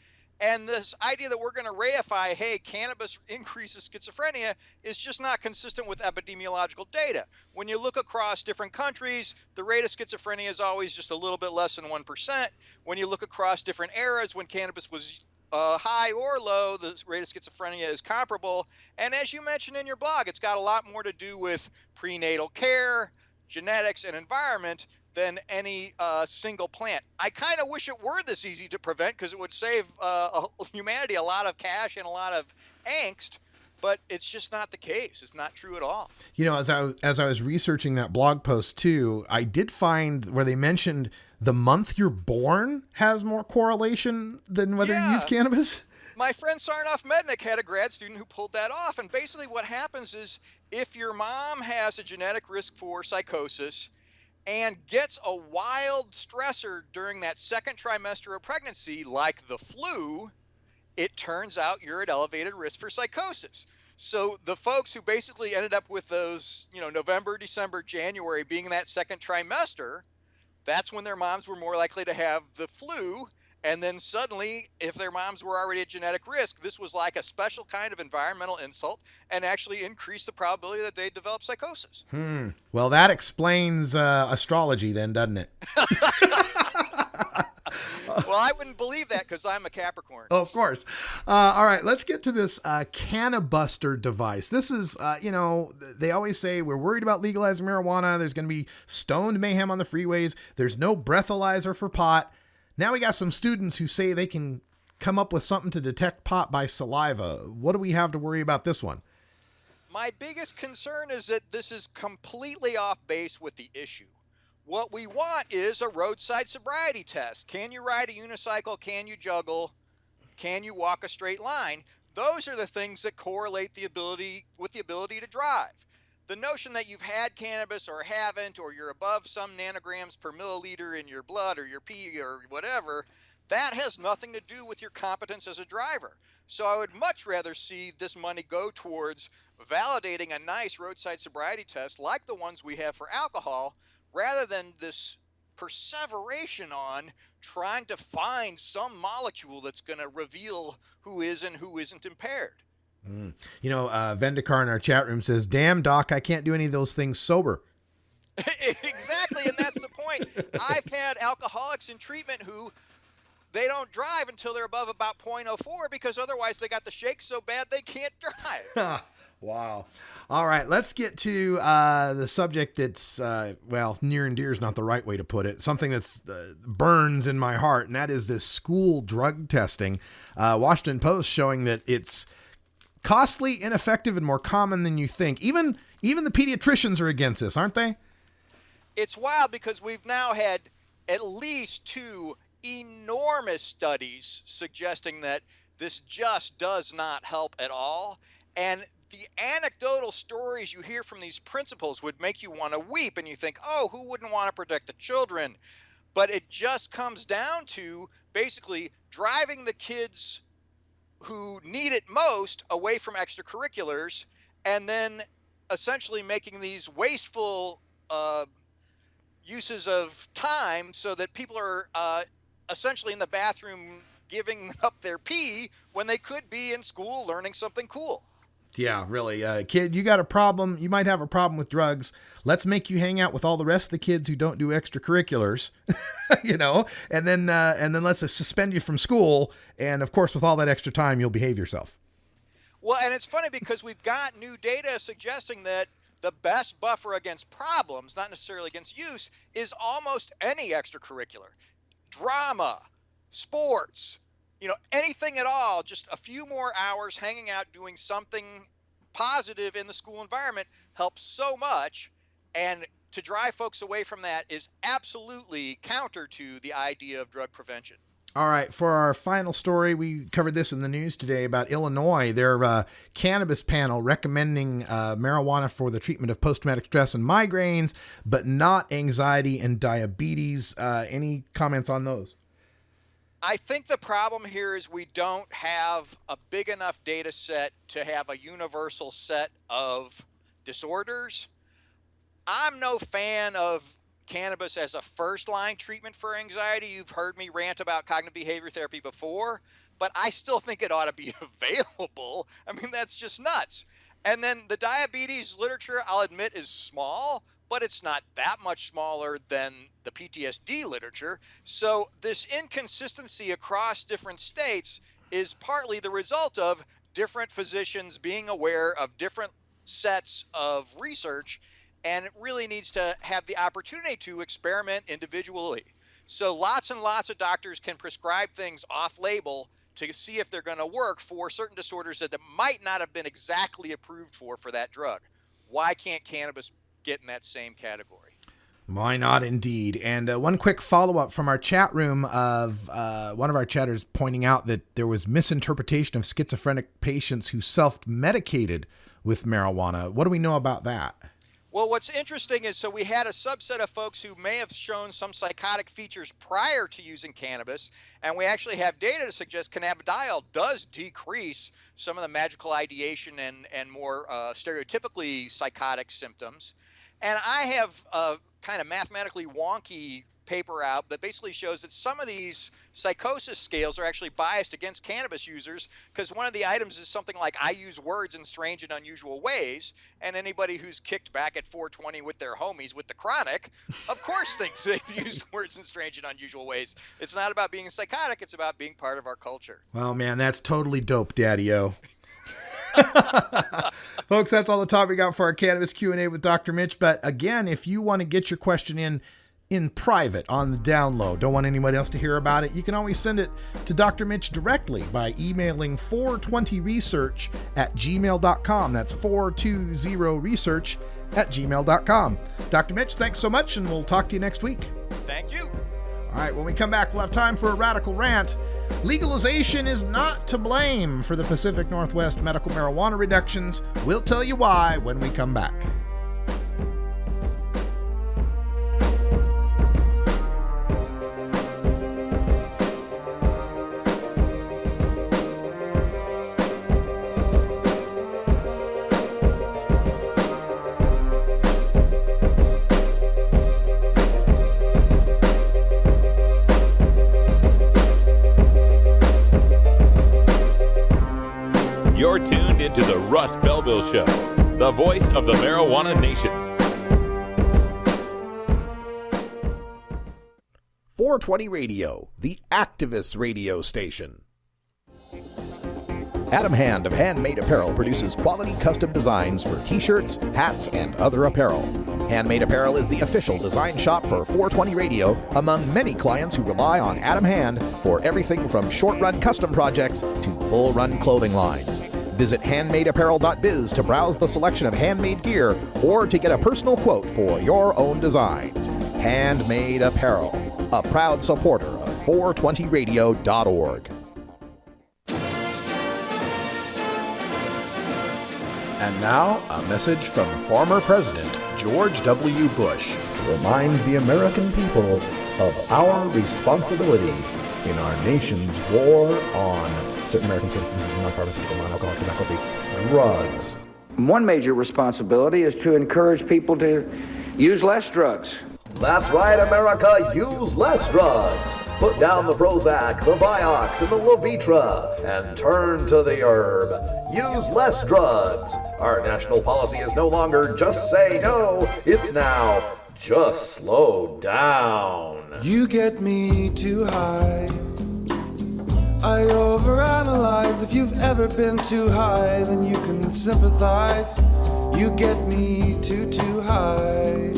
S11: And this idea that we're going to reify, hey, cannabis increases schizophrenia, is just not consistent with epidemiological data. When you look across different countries, the rate of schizophrenia is always just a little bit less than 1%. When you look across different eras, when cannabis was high or low, the rate of schizophrenia is comparable. And as you mentioned in your blog, it's got a lot more to do with prenatal care, genetics, and environment than any single plant. I kind of wish it were this easy to prevent because it would save humanity a lot of cash and a lot of angst. But it's just not the case. It's not true at all.
S4: As I was researching that blog post too, I did find where they mentioned the month you're born has more correlation than whether you use cannabis.
S11: My friend Sarnoff Mednick had a grad student who pulled that off. And basically what happens is if your mom has a genetic risk for psychosis and gets a wild stressor during that second trimester of pregnancy, like the flu, it turns out you're at elevated risk for psychosis. So the folks who basically ended up with those, November, December, January being that second trimester, that's when their moms were more likely to have the flu. And then suddenly, if their moms were already at genetic risk, this was like a special kind of environmental insult and actually increased the probability that they'd develop psychosis.
S4: Well, that explains astrology then, doesn't it?
S11: Well, I wouldn't believe that because I'm a Capricorn.
S4: Oh, of course. All right, let's get to this Cannabuster device. This is, they always say we're worried about legalizing marijuana. There's going to be stoned mayhem on the freeways. There's no breathalyzer for pot. Now we got some students who say they can come up with something to detect pot by saliva. What do we have to worry about this one?
S11: My biggest concern is that this is completely off base with the issue. What we want is a roadside sobriety test. Can you ride a unicycle? Can you juggle? Can you walk a straight line? Those are the things that correlate with the ability to drive. The notion that you've had cannabis or haven't, or you're above some nanograms per milliliter in your blood or your pee or whatever, that has nothing to do with your competence as a driver. So I would much rather see this money go towards validating a nice roadside sobriety test like the ones we have for alcohol, rather than this perseveration on trying to find some molecule that's going to reveal who is and who isn't impaired.
S4: Vendikar in our chat room says, damn, Doc, I can't do any of those things sober.
S11: Exactly, and that's the point. I've had alcoholics in treatment who they don't drive until they're above about 0.04 because otherwise they got the shakes so bad they can't drive.
S4: Wow. All right, let's get to the subject that's, near and dear is not the right way to put it. Something that's burns in my heart, and that is this school drug testing. Washington Post showing that it's costly, ineffective, and more common than you think. Even the pediatricians are against this, aren't they?
S11: it's wild because we've now had at least 2 enormous studies suggesting that this just does not help at all. And the anecdotal stories you hear from these principals would make you want to weep, and you think, oh, who wouldn't want to protect the children? But it just comes down to basically driving the kids who need it most away from extracurriculars, and then essentially making these wasteful uses of time so that people are essentially in the bathroom giving up their pee when they could be in school learning something cool.
S4: Yeah, really. Kid, you got a problem. You might have a problem with drugs. Let's make you hang out with all the rest of the kids who don't do extracurriculars, and then let's suspend you from school. And of course, with all that extra time, you'll behave yourself.
S11: Well, and it's funny because we've got new data suggesting that the best buffer against problems, not necessarily against use, is almost any extracurricular. Drama, sports, anything at all, just a few more hours hanging out doing something positive in the school environment helps so much. And to drive folks away from that is absolutely counter to the idea of drug prevention.
S4: All right, for our final story, we covered this in the news today about Illinois. Their cannabis panel recommending marijuana for the treatment of post-traumatic stress and migraines, but not anxiety and diabetes. Any comments on those?
S11: I think the problem here is we don't have a big enough data set to have a universal set of disorders. I'm no fan of cannabis as a first-line treatment for anxiety. You've heard me rant about cognitive behavior therapy before, but I still think it ought to be available. I mean, that's just nuts. And then the diabetes literature, I'll admit, is small, but it's not that much smaller than the PTSD literature. So this inconsistency across different states is partly the result of different physicians being aware of different sets of research, and it really needs to have the opportunity to experiment individually. So lots and lots of doctors can prescribe things off-label to see if they're going to work for certain disorders that might not have been exactly approved for that drug. Why can't cannabis get in that same category?
S4: Why not, indeed? And one quick follow-up from our chat room of one of our chatters pointing out that there was misinterpretation of schizophrenic patients who self-medicated with marijuana. What do we know about that?
S11: Well, what's interesting is, so we had a subset of folks who may have shown some psychotic features prior to using cannabis, and we actually have data to suggest cannabidiol does decrease some of the magical ideation and more stereotypically psychotic symptoms. And I have a kind of mathematically wonky paper out that basically shows that some of these psychosis scales are actually biased against cannabis users, because one of the items is something like, I use words in strange and unusual ways, and anybody who's kicked back at 420 with their homies with the chronic, of course thinks they've used words in strange and unusual ways. It's not about being psychotic, it's about being part of our culture.
S4: Well, man, that's totally dope, Daddy-O. Folks, that's all the time we got for our Cannabis Q&A with Dr. Mitch. But again, if you want to get your question in private on the down low, don't want anybody else to hear about it, you can always send it to Dr. Mitch directly by emailing 420research@gmail.com. That's 420research@gmail.com. Dr. Mitch, thanks so much, and we'll talk to you next week.
S11: Thank you.
S4: All right, when we come back, we'll have time for a radical rant. Legalization is not to blame for the Pacific Northwest medical marijuana reductions. We'll tell you why when we come back.
S2: You're tuned into the Russ Belville Show, the voice of the marijuana nation.
S4: 420 Radio, the activist radio station.
S12: Adam Hand of Handmade Apparel produces quality custom designs for t-shirts, hats, and other apparel. Handmade Apparel is the official design shop for 420 Radio, among many clients who rely on Adam Hand for everything from short-run custom projects to full-run clothing lines. Visit handmadeapparel.biz to browse the selection of handmade gear or to get a personal quote for your own designs. Handmade Apparel, a proud supporter of 420radio.org. And now, a message from former President George W. Bush to remind the American people of our responsibility in our nation's war on certain American citizens using non-pharmaceutical, non-alcoholic, tobacco-free drugs.
S13: One major responsibility is to encourage people to use less drugs.
S12: That's right, America, use less drugs. Put down the Prozac, the Vioxx, and the Levitra, and turn to the herb. Use less drugs. Our national policy is no longer just say no, it's now just slow down.
S14: You get me too high. I overanalyze. If you've ever been too high, then you can sympathize. You get me too high.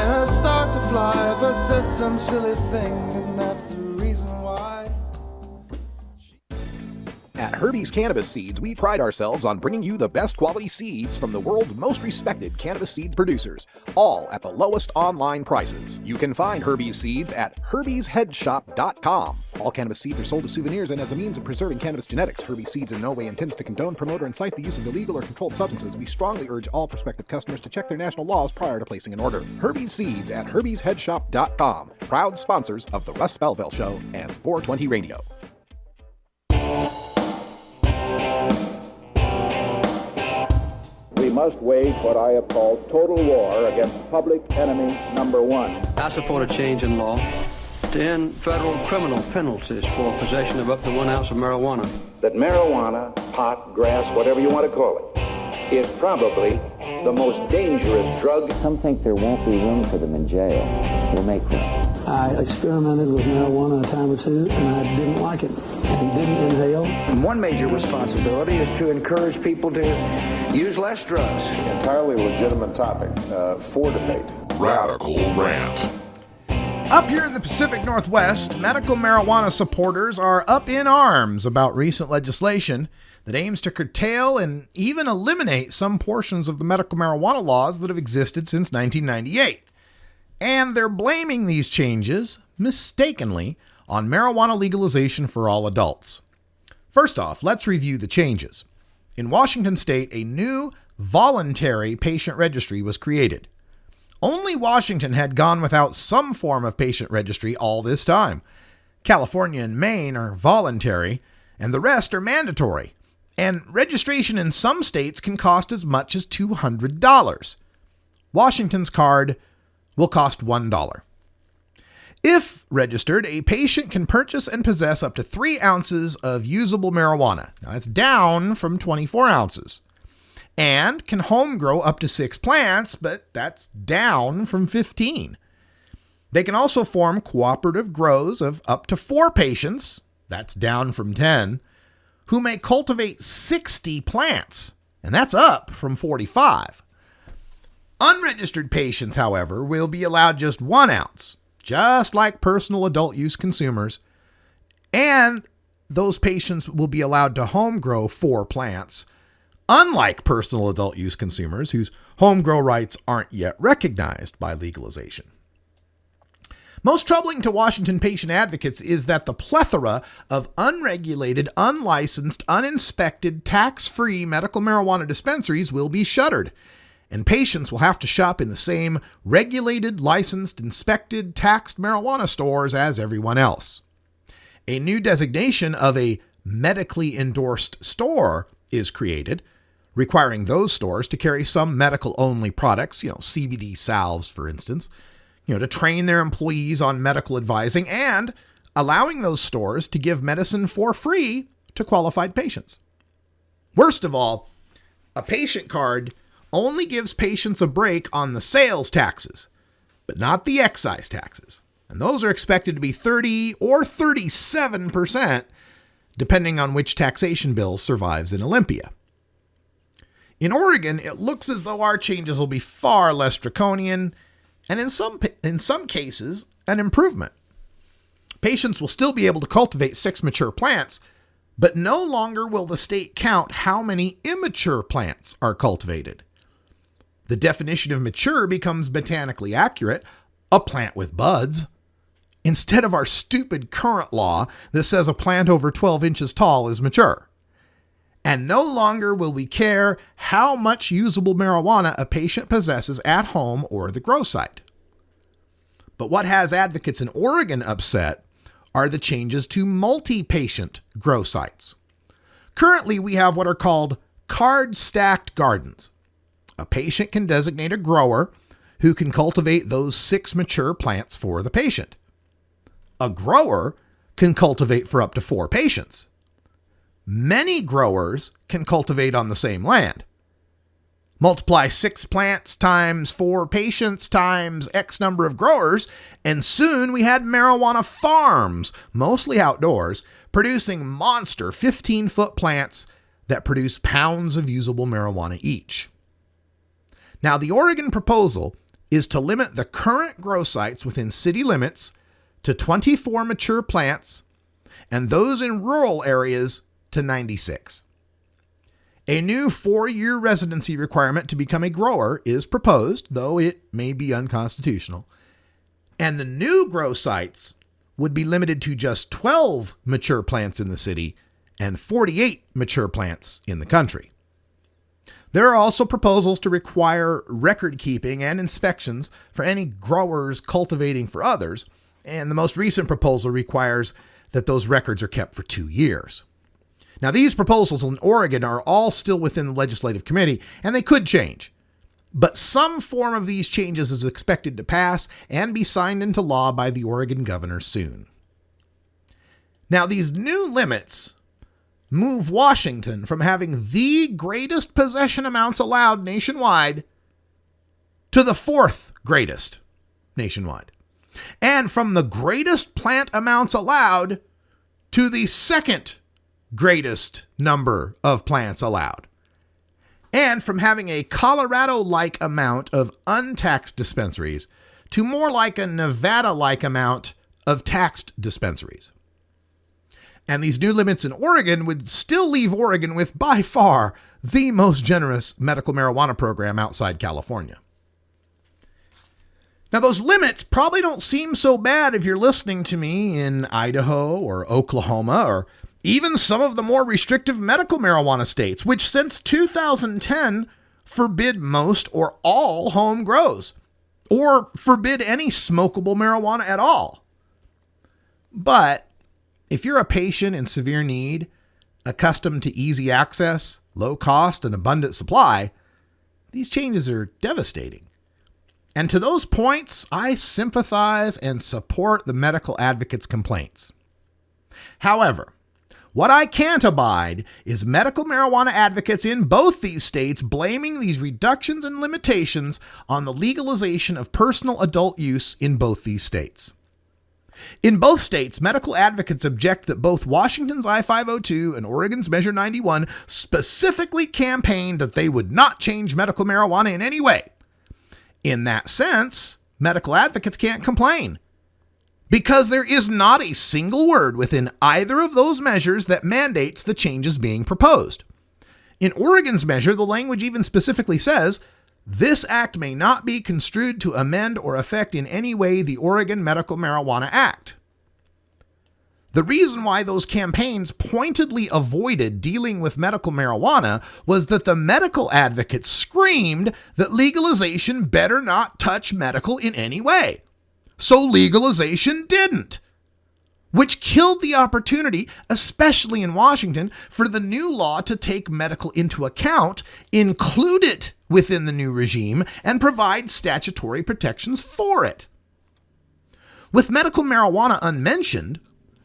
S14: And I start to fly if I said some silly thing, and that's the reason why.
S12: At Herbie's Cannabis Seeds, we pride ourselves on bringing you the best quality seeds from the world's most respected cannabis seed producers, all at the lowest online prices. You can find Herbie's Seeds at herbiesheadshop.com. All cannabis seeds are sold as souvenirs and as a means of preserving cannabis genetics. Herbie's Seeds in no way intends to condone, promote, or incite the use of illegal or controlled substances. We strongly urge all prospective customers to check their national laws prior to placing an order. Herbie's Seeds at herbiesheadshop.com. Proud sponsors of the Russ Belville Show and 420 Radio.
S15: We must wage what I have called total war against public enemy number one.
S16: I support a change in law to end federal criminal penalties for possession of up to 1 ounce of marijuana.
S15: That marijuana, pot, grass, whatever you want to call it, is probably the most dangerous drug.
S17: Some think there won't be room for them in jail. We'll make room.
S18: I experimented with marijuana a time or two, and I didn't like it and didn't inhale.
S13: And one major responsibility is to encourage people to use less drugs.
S19: Entirely legitimate topic for debate.
S2: Radical Rant.
S4: Up here in the Pacific Northwest, medical marijuana supporters are up in arms about recent legislation that aims to curtail and even eliminate some portions of the medical marijuana laws that have existed since 1998. And they're blaming these changes, mistakenly, on marijuana legalization for all adults. First off, let's review the changes. In Washington state, a new voluntary patient registry was created. Only Washington had gone without some form of patient registry all this time. California and Maine are voluntary, and the rest are mandatory. And registration in some states can cost as much as $200. Washington's card will cost $1. If registered, a patient can purchase and possess up to 3 ounces of usable marijuana. Now, that's down from 24 ounces. And can home grow up to 6 plants, but that's down from 15. They can also form cooperative grows of up to 4 patients, that's down from 10, who may cultivate 60 plants, and that's up from 45. Unregistered patients, however, will be allowed just 1 ounce, just like personal adult use consumers, and those patients will be allowed to home grow 4 plants, unlike personal adult use consumers whose home grow rights aren't yet recognized by legalization. Most troubling to Washington patient advocates is that the plethora of unregulated, unlicensed, uninspected, tax-free medical marijuana dispensaries will be shuttered, and patients will have to shop in the same regulated, licensed, inspected, taxed marijuana stores as everyone else. A new designation of a medically endorsed store is created, requiring those stores to carry some medical-only products, CBD salves, for instance, to train their employees on medical advising, and allowing those stores to give medicine for free to qualified patients. Worst of all, a patient card only gives patients a break on the sales taxes, but not the excise taxes. And those are expected to be 30 or 37%, depending on which taxation bill survives in Olympia. In Oregon, it looks as though our changes will be far less draconian, and in some cases, an improvement. Patients will still be able to cultivate 6 mature plants, But no longer will the state count how many immature plants are cultivated. The definition of mature becomes botanically accurate, a plant with buds, instead of our stupid current law that says a plant over 12 inches tall is mature. And no longer will we care how much usable marijuana a patient possesses at home or the grow site. But what has advocates in Oregon upset are the changes to multi-patient grow sites. Currently, we have what are called card-stacked gardens. A patient can designate a grower who can cultivate those 6 mature plants for the patient. A grower can cultivate for up to 4 patients. Many growers can cultivate on the same land. Multiply 6 plants times 4 patients times X number of growers, and soon we had marijuana farms, mostly outdoors, producing monster 15-foot plants that produce pounds of usable marijuana each. Now, the Oregon proposal is to limit the current grow sites within city limits to 24 mature plants and those in rural areas to 96. A new 4-year residency requirement to become a grower is proposed, though it may be unconstitutional. And the new grow sites would be limited to just 12 mature plants in the city and 48 mature plants in the country. There are also proposals to require record keeping and inspections for any growers cultivating for others, and the most recent proposal requires that those records are kept for 2 years. Now, these proposals in Oregon are all still within the legislative committee, and they could change. But some form of these changes is expected to pass and be signed into law by the Oregon governor soon. Now, these new limits move Washington from having the greatest possession amounts allowed nationwide to the 4th greatest nationwide, and from the greatest plant amounts allowed to the 2nd greatest number of plants allowed, and from having a Colorado-like amount of untaxed dispensaries to more like a Nevada-like amount of taxed dispensaries. And these new limits in Oregon would still leave Oregon with, by far, the most generous medical marijuana program outside California. Now, those limits probably don't seem so bad if you're listening to me in Idaho or Oklahoma or even some of the more restrictive medical marijuana states, which since 2010 forbid most or all home grows, or forbid any smokable marijuana at all. But if you're a patient in severe need, accustomed to easy access, low cost, and abundant supply, these changes are devastating. And to those points, I sympathize and support the medical advocates' complaints. However, what I can't abide is medical marijuana advocates in both these states blaming these reductions and limitations on the legalization of personal adult use in both these states. In both states, medical advocates object that both Washington's I-502 and Oregon's Measure 91 specifically campaigned that they would not change medical marijuana in any way. In that sense, medical advocates can't complain, because there is not a single word within either of those measures that mandates the changes being proposed. In Oregon's measure, the language even specifically says, "This act may not be construed to amend or affect in any way the Oregon Medical Marijuana Act." The reason why those campaigns pointedly avoided dealing with medical marijuana was that the medical advocates screamed that legalization better not touch medical in any way. So legalization didn't, which killed the opportunity, especially in Washington, for the new law to take medical into account, include it within the new regime, and provide statutory protections for it. With medical marijuana unmentioned,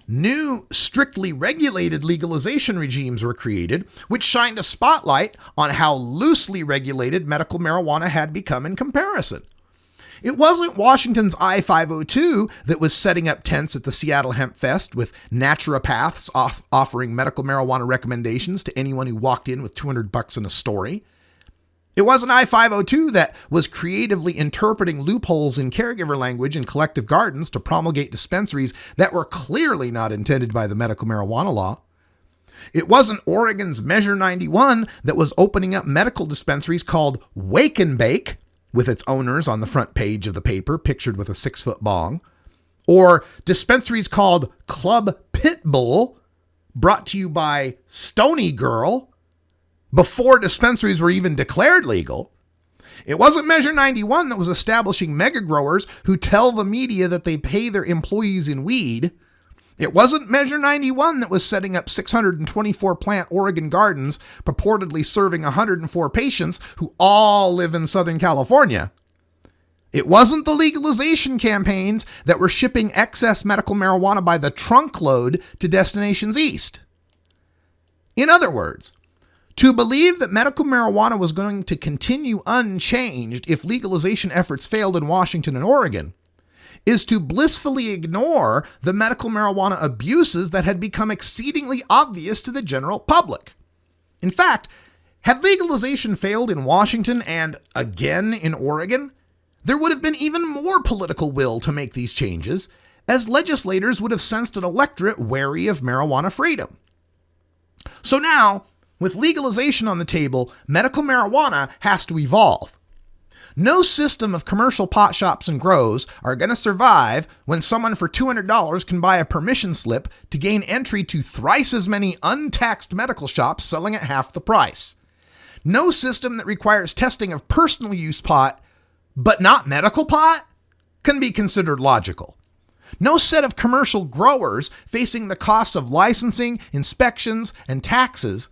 S4: new, strictly regulated legalization regimes were created, which shined a spotlight on how loosely regulated medical marijuana had become in comparison. It wasn't Washington's I-502 that was setting up tents at the Seattle Hemp Fest with naturopaths offering medical marijuana recommendations to anyone who walked in with $200 in a story. It wasn't I-502 that was creatively interpreting loopholes in caregiver language in collective gardens to promulgate dispensaries that were clearly not intended by the medical marijuana law. It wasn't Oregon's Measure 91 that was opening up medical dispensaries called Wake and Bake, with its owners on the front page of the paper pictured with a 6-foot bong, or dispensaries called Club Pitbull, brought to you by Stony Girl, before dispensaries were even declared legal. It wasn't Measure 91 that was establishing mega growers who tell the media that they pay their employees in weed. It wasn't Measure 91 that was setting up 624 plant Oregon gardens, purportedly serving 104 patients who all live in Southern California. It wasn't the legalization campaigns that were shipping excess medical marijuana by the trunkload to destinations east. In other words, to believe that medical marijuana was going to continue unchanged if legalization efforts failed in Washington and Oregon is to blissfully ignore the medical marijuana abuses that had become exceedingly obvious to the general public. In fact, had legalization failed in Washington and again in Oregon, there would have been even more political will to make these changes, as legislators would have sensed an electorate wary of marijuana freedom. So now, with legalization on the table, medical marijuana has to evolve. No system of commercial pot shops and grows are going to survive when someone for $200 can buy a permission slip to gain entry to thrice as many untaxed medical shops selling at half the price. No system that requires testing of personal use pot, but not medical pot, can be considered logical. No set of commercial growers facing the costs of licensing, inspections, and taxes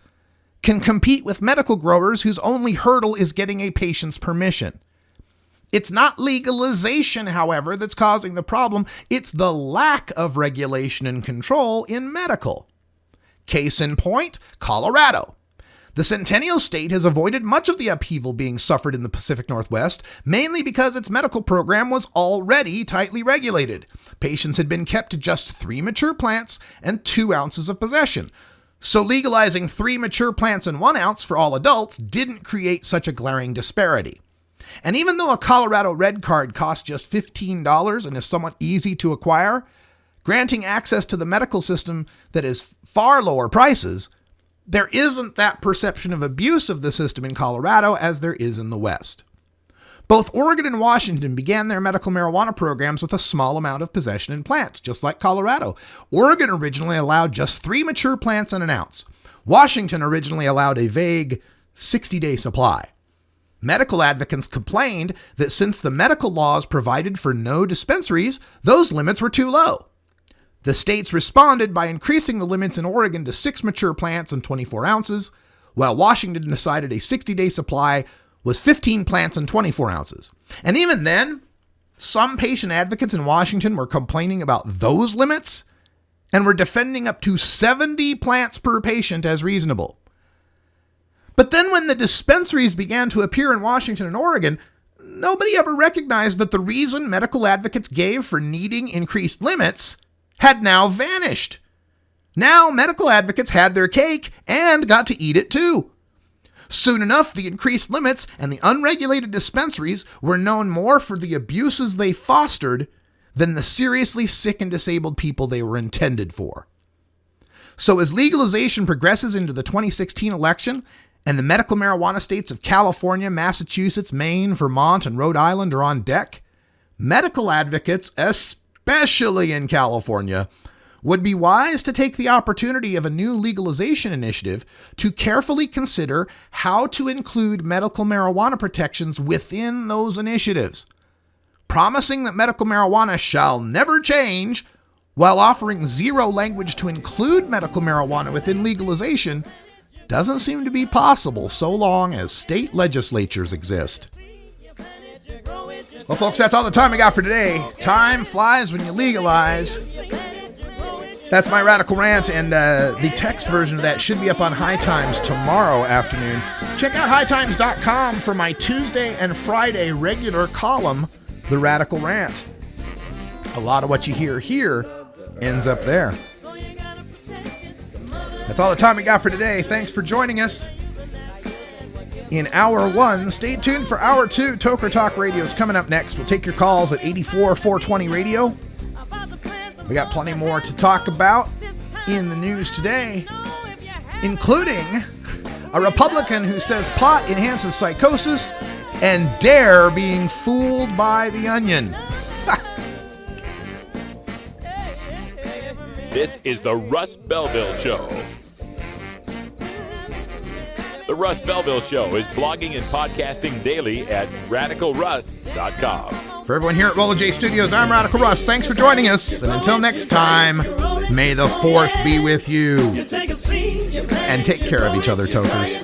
S4: can compete with medical growers whose only hurdle is getting a patient's permission. It's not legalization, however, that's causing the problem. It's the lack of regulation and control in medical. Case in point, Colorado. The Centennial State has avoided much of the upheaval being suffered in the Pacific Northwest, mainly because its medical program was already tightly regulated. Patients had been kept to just 3 mature plants and 2 ounces of possession. So legalizing 3 mature plants and 1 ounce for all adults didn't create such a glaring disparity. And even though a Colorado Red Card costs just $15 and is somewhat easy to acquire, granting access to the medical system that is far lower prices, there isn't that perception of abuse of the system in Colorado as there is in the West. Both Oregon and Washington began their medical marijuana programs with a small amount of possession in plants, just like Colorado. Oregon originally allowed just 3 mature plants and 1 ounce. Washington originally allowed a vague 60-day supply. Medical advocates complained that since the medical laws provided for no dispensaries, those limits were too low. The states responded by increasing the limits in Oregon to 6 mature plants and 24 ounces, while Washington decided a 60-day supply was 15 plants and 24 ounces. And even then, some patient advocates in Washington were complaining about those limits and were defending up to 70 plants per patient as reasonable. But then when the dispensaries began to appear in Washington and Oregon, nobody ever recognized that the reason medical advocates gave for needing increased limits had now vanished. Now medical advocates had their cake and got to eat it too. Soon enough, the increased limits and the unregulated dispensaries were known more for the abuses they fostered than the seriously sick and disabled people they were intended for. So as legalization progresses into the 2016 election, and the medical marijuana states of California, Massachusetts, Maine, Vermont, and Rhode Island are on deck, medical advocates, especially in California, would be wise to take the opportunity of a new legalization initiative to carefully consider how to include medical marijuana protections within those initiatives. Promising that medical marijuana shall never change while offering zero language to include medical marijuana within legalization doesn't seem to be possible so long as state legislatures exist. Well, folks, that's all the time we got for today. Time flies when you legalize. That's my radical rant, and the text version of that should be up on High Times tomorrow afternoon. Check out hightimes.com for my Tuesday and Friday regular column, The Radical Rant. A lot of what you hear here ends up there. That's all the time we got for today. Thanks for joining us in Hour 1. Stay tuned for Hour 2. Toker Talk Radio is coming up next. We'll take your calls at 84-420 Radio. We got plenty more to talk about in the news today. including a Republican who says pot enhances psychosis and dare being fooled by the onion.
S2: This is the Russ Belville Show. The Russ Belville Show is blogging and podcasting daily at RadicalRuss.com.
S4: For everyone here at Roller J Studios, I'm Radical Russ. Thanks for joining us. And until next time, may the 4th be with you. And take care of each other, tokers.